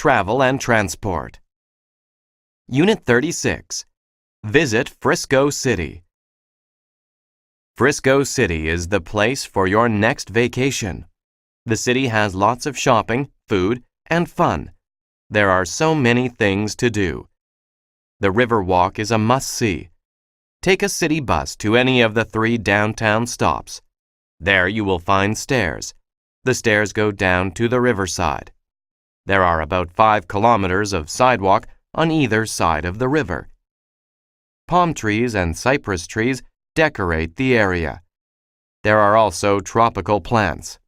travel and transport. Unit 36. Visit Frisco City. Frisco City is the place for your next vacation. The city has lots of shopping, food, and fun. There are so many things to do. The Riverwalk is a must-see. Take a city bus to any of the 3 downtown stops. There you will find stairs. The stairs go down to the riverside. There are about 5 kilometers of sidewalk on either side of the river. Palm trees and cypress trees decorate the area. There are also tropical plants.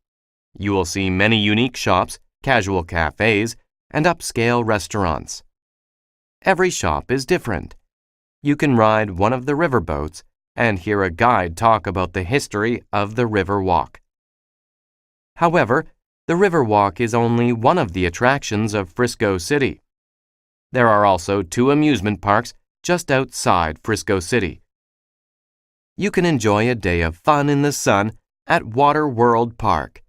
You will see many unique shops, casual cafes, and upscale restaurants. Every shop is different. You can ride one of the riverboats and hear a guide talk about the history of the Riverwalk. However, the Riverwalk is only one of the attractions of Frisco City. There are also 2 amusement parks just outside Frisco City. You can enjoy a day of fun in the sun at Water World Park.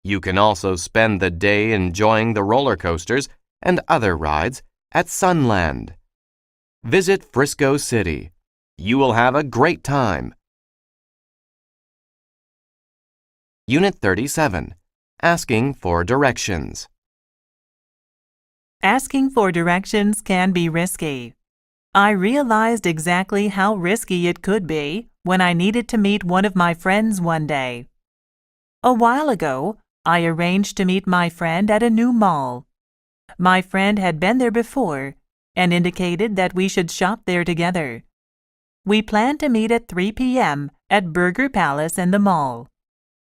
You can also spend the day enjoying the roller coasters and other rides at Sunland. Visit Frisco City. You will have a great time. Unit 37. Asking for directions. Asking for directions can be risky. I realized exactly how risky it could be when I needed to meet one of my friends one day. A while ago, I arranged to meet my friend at a new mall. My friend had been there before and indicated that we should shop there together. We planned to meet at 3 p.m. at Burger Palace in the mall.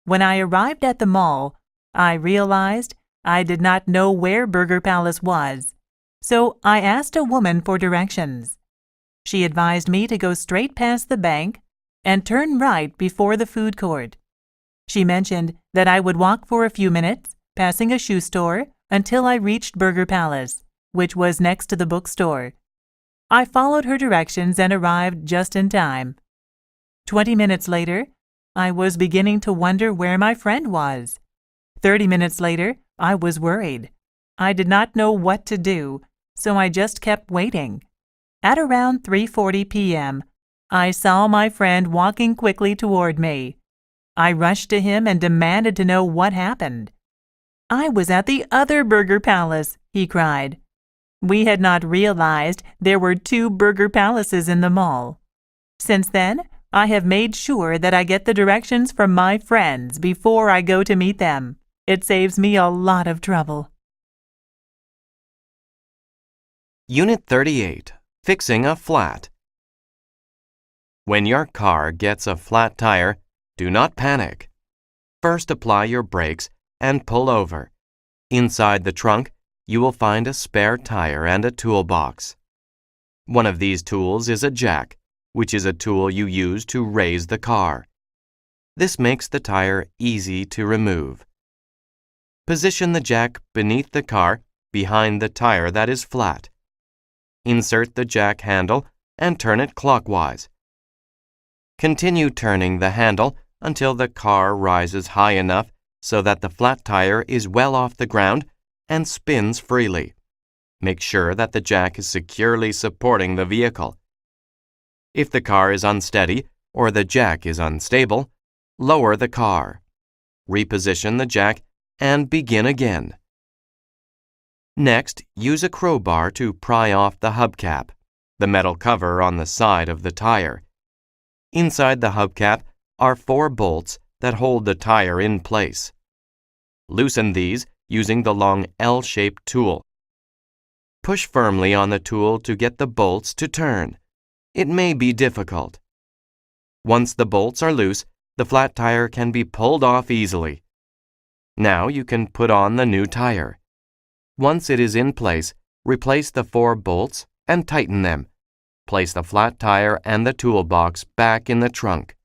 When I arrived at the mall, I realized I did not know where Burger Palace was, so I asked a woman for directions. She advised me to go straight past the bank and turn right before the food court. She mentioned that I would walk for a few minutes, passing a shoe store, until I reached Burger Palace, which was next to the bookstore. I followed her directions and arrived just in time. 20 minutes later, I was beginning to wonder where my friend was. 30 minutes later, I was worried. I did not know what to do, so I just kept waiting. At around 3:40 p.m., I saw my friend walking quickly toward me. I rushed to him and demanded to know what happened. "I was at the other Burger Palace," he cried. We had not realized there were 2 Burger Palaces in the mall. Since then, I have made sure that I get the directions from my friends before I go to meet them. It saves me a lot of trouble. Unit 38. Fixing a flat. When your car gets a flat tire, do not panic. First apply your brakes and pull over. Inside the trunk, you will find a spare tire and a toolbox. One of these tools is a jack, which is a tool you use to raise the car. This makes the tire easy to remove. Position the jack beneath the car, behind the tire that is flat. Insert the jack handle and turn it clockwise. Continue turning the handle until the car rises high enough so that the flat tire is well off the ground and spins freely. Make sure that the jack is securely supporting the vehicle. If the car is unsteady or the jack is unstable, lower the car. Reposition the jack and begin again. Next, use a crowbar to pry off the hubcap, the metal cover on the side of the tire. Inside the hubcap are 4 bolts that hold the tire in place. Loosen these using the long L-shaped tool. Push firmly on the tool to get the bolts to turn. It may be difficult. Once the bolts are loose, the flat tire can be pulled off easily. Now you can put on the new tire. Once it is in place, replace the 4 bolts and tighten them. Place the flat tire and the toolbox back in the trunk.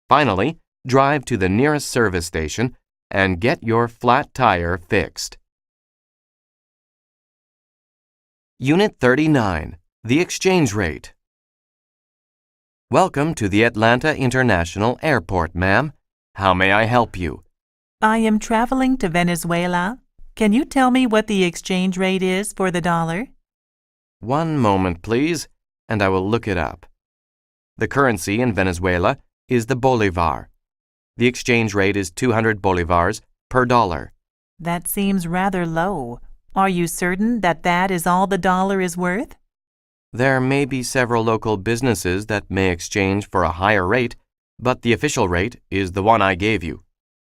Finally, drive to the nearest service station and get your flat tire fixed. Unit 39. The exchange rate. Welcome to the Atlanta International Airport, ma'am. How may I help you? I am traveling to Venezuela. Can you tell me what the exchange rate is for the dollar? One moment, please, and I will look it up. The currency in Venezuela is the bolivar. The exchange rate is 200 bolivars per dollar. That seems rather low. Are you certain that that is all the dollar is worth? There may be several local businesses that may exchange for a higher rate, but the official rate is the one I gave you.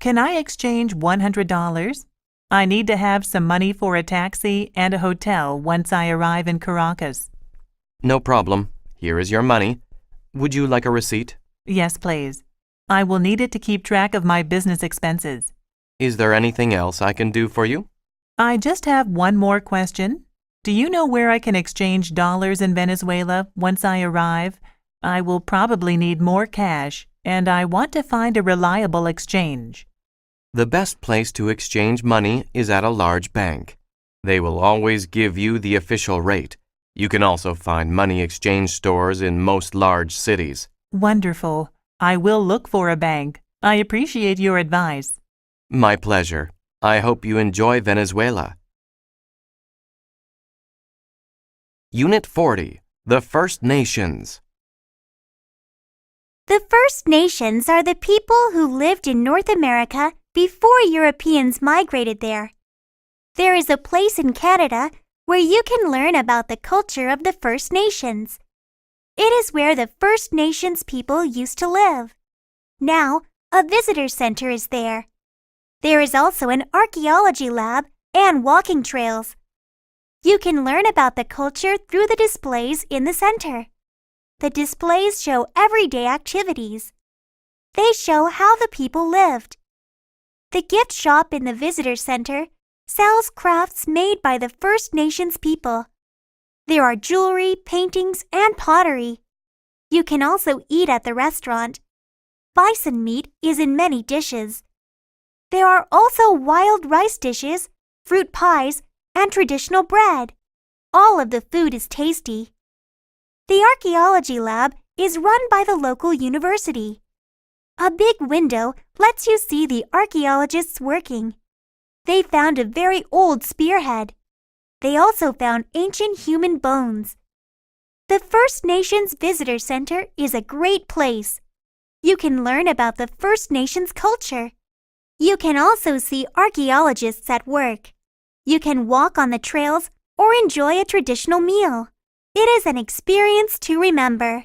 Can I exchange $100? I need to have some money for a taxi and a hotel once I arrive in Caracas. No problem. Here is your money. Would you like a receipt? Yes, please. I will need it to keep track of my business expenses. Is there anything else I can do for you? I just have one more question. Do you know where I can exchange dollars in Venezuela once I arrive? I will probably need more cash, and I want to find a reliable exchange. The best place to exchange money is at a large bank. They will always give you the official rate. You can also find money exchange stores in most large cities. Wonderful. I will look for a bank. I appreciate your advice. My pleasure. I hope you enjoy Venezuela. Unit 40. The First Nations. The First Nations are the people who lived in North America before Europeans migrated there. There is a place in Canada where you can learn about the culture of the First Nations. It is where the First Nations people used to live. Now, a visitor center is there. There is also an archaeology lab and walking trails. You can learn about the culture through the displays in the center. The displays show everyday activities. They show how the people lived. The gift shop in the visitor center sells crafts made by the First Nations people. There are jewelry, paintings, and pottery. You can also eat at the restaurant. Bison meat is in many dishes. There are also wild rice dishes, fruit pies, and traditional bread. All of the food is tasty. The archaeology lab is run by the local university. A big window lets you see the archaeologists working. They found a very old spearhead. They also found ancient human bones. The First Nations Visitor Center is a great place. You can learn about the First Nations culture. You can also see archaeologists at work. You can walk on the trails or enjoy a traditional meal. It is an experience to remember.